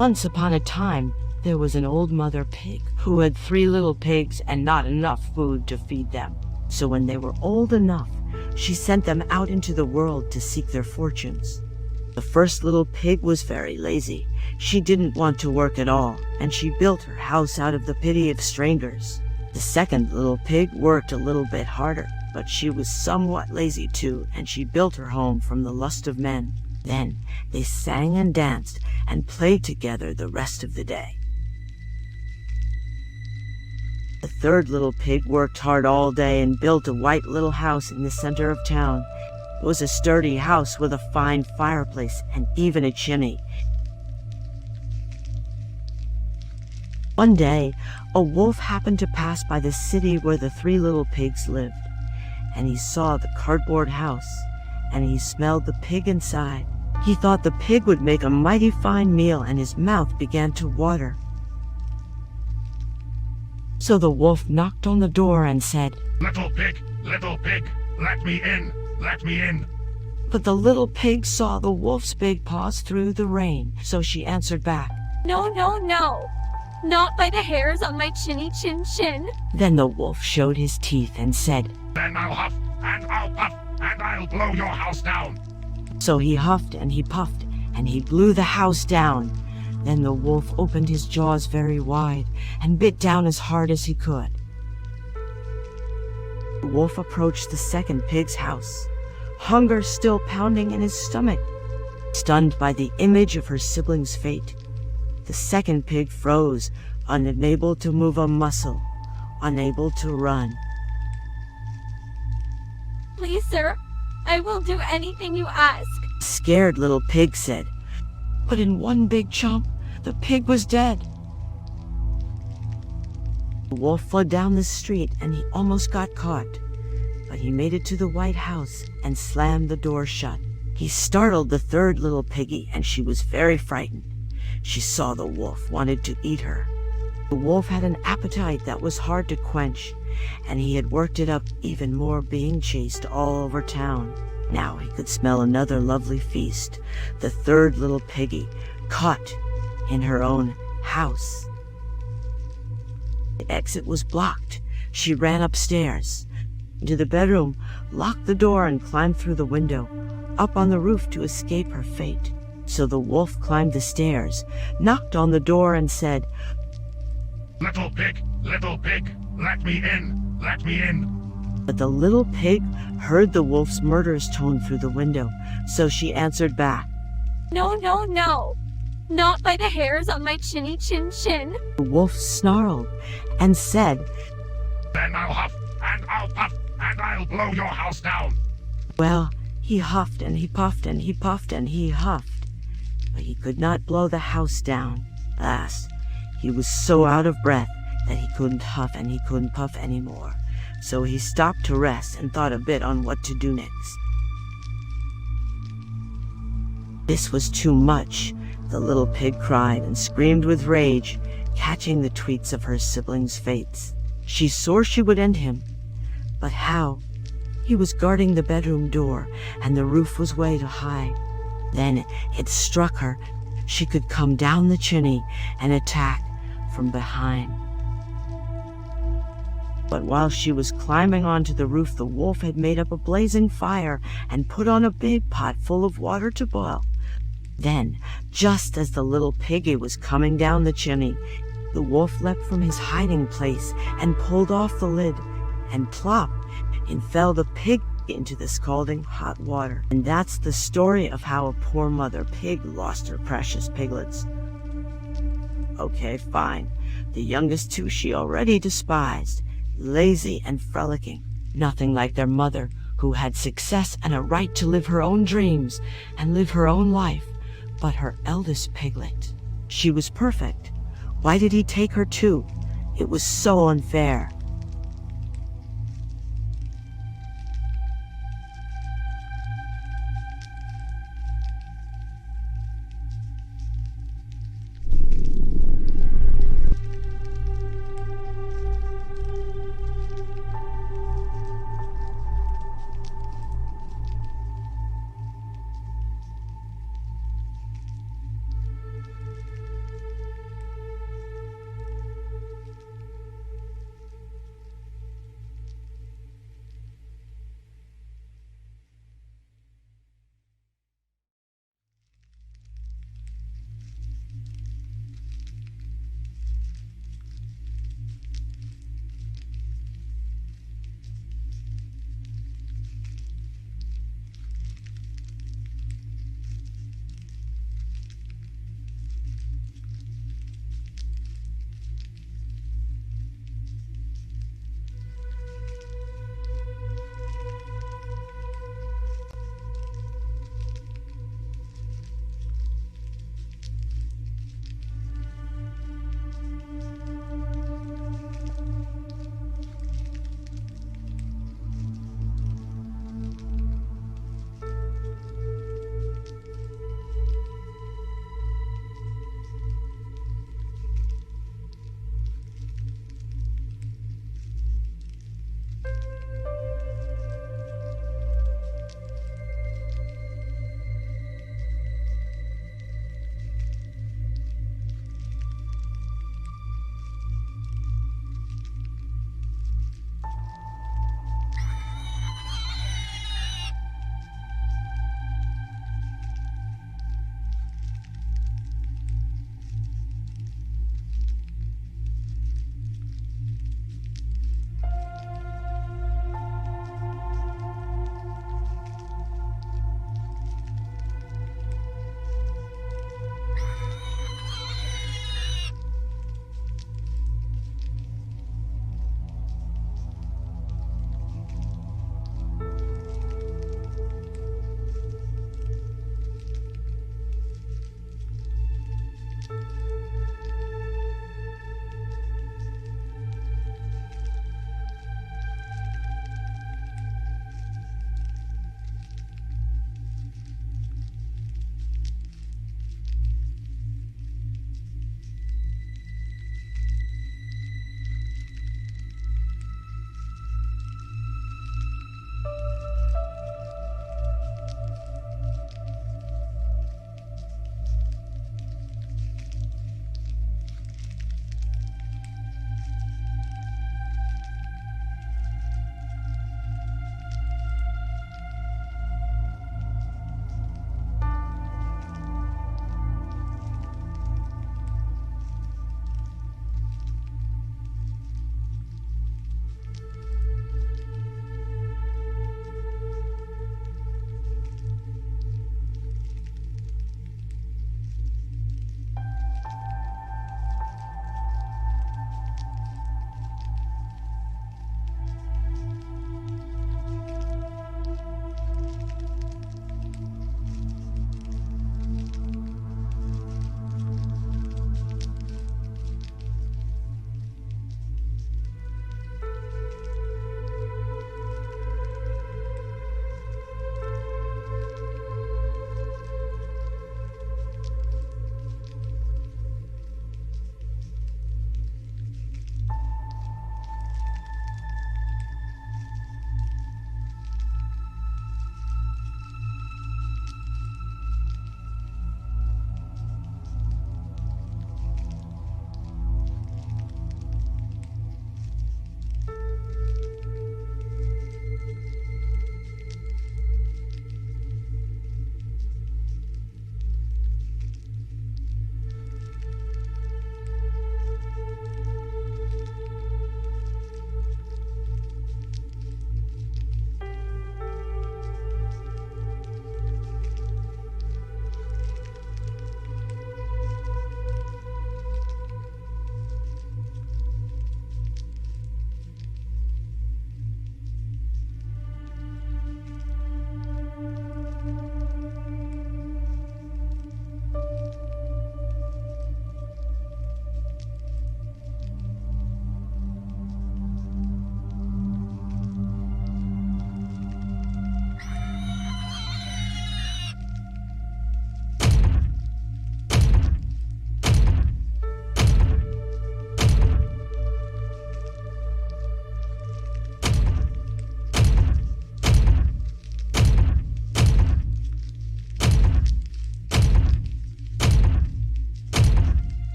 Once upon a time, there was an old mother pig who had 3 little pigs and not enough food to feed them. So when they were old enough, she sent them out into the world to seek their fortunes. The first little pig was very lazy. She didn't want to work at all, and she built her house out of the pity of strangers. The second little pig worked a little bit harder, but she was somewhat lazy too, and she built her home from the lust of men. Then they sang and danced and played together the rest of the day. The third little pig worked hard all day and built a white little house in the center of town. It was a sturdy house with a fine fireplace and even a chimney. One day, a wolf happened to pass by the city where the 3 little pigs lived, and he saw the cardboard house, and he smelled the pig inside. He thought the pig would make a mighty fine meal, and his mouth began to water. So the wolf knocked on the door and said, little pig, let me in, let me in." But the little pig saw the wolf's big paws through the rain, so she answered back, "No, no, no, not by the hairs on my chinny chin chin." Then the wolf showed his teeth and said, "Then I'll huff, and I'll puff, and I'll blow your house down." So he huffed and he puffed, and he blew the house down. Then the wolf opened his jaws very wide and bit down as hard as he could. The wolf approached the second pig's house, hunger still pounding in his stomach. Stunned by the image of her sibling's fate, the second pig froze, unable to move a muscle, unable to run. "Please, sir, I will do anything you ask." Scared little pig said, but in one big chomp, the pig was dead. The wolf fled down the street and he almost got caught, but he made it to the White House and slammed the door shut. He startled the third little piggy and she was very frightened. She saw the wolf wanted to eat her. The wolf had an appetite that was hard to quench, and he had worked it up even more being chased all over town. Now he could smell another lovely feast, the third little piggy, caught in her own house. The exit was blocked. She ran upstairs into the bedroom, locked the door, and climbed through the window, up on the roof to escape her fate. So the wolf climbed the stairs, knocked on the door, and said, little pig, let me in, let me in." But the little pig heard the wolf's murderous tone through the window, so she answered back, "No, no, no, not by the hairs on my chinny chin chin." The wolf snarled and said, "Then I'll huff, and I'll puff, and I'll blow your house down." Well, he huffed and he puffed and he puffed and he huffed, but he could not blow the house down. Last, he was so out of breath that he couldn't huff and he couldn't puff anymore. So he stopped to rest and thought a bit on what to do next. This was too much. The little pig cried and screamed with rage, catching the tweets of her siblings' fates. She swore she would end him, but how? He was guarding the bedroom door, and the roof was way too high. Then it struck her. She could come down the chimney and attack from behind. But while she was climbing onto the roof, the wolf had made up a blazing fire and put on a big pot full of water to boil. Then, just as the little piggy was coming down the chimney, the wolf leapt from his hiding place and pulled off the lid, and plop, in fell the pig into the scalding hot water. And that's the story of how a poor mother pig lost her precious piglets. Okay, fine. The youngest two she already despised, lazy and frolicking. Nothing like their mother, who had success and a right to live her own dreams and live her own life, but her eldest piglet. She was perfect. Why did he take her too? It was so unfair.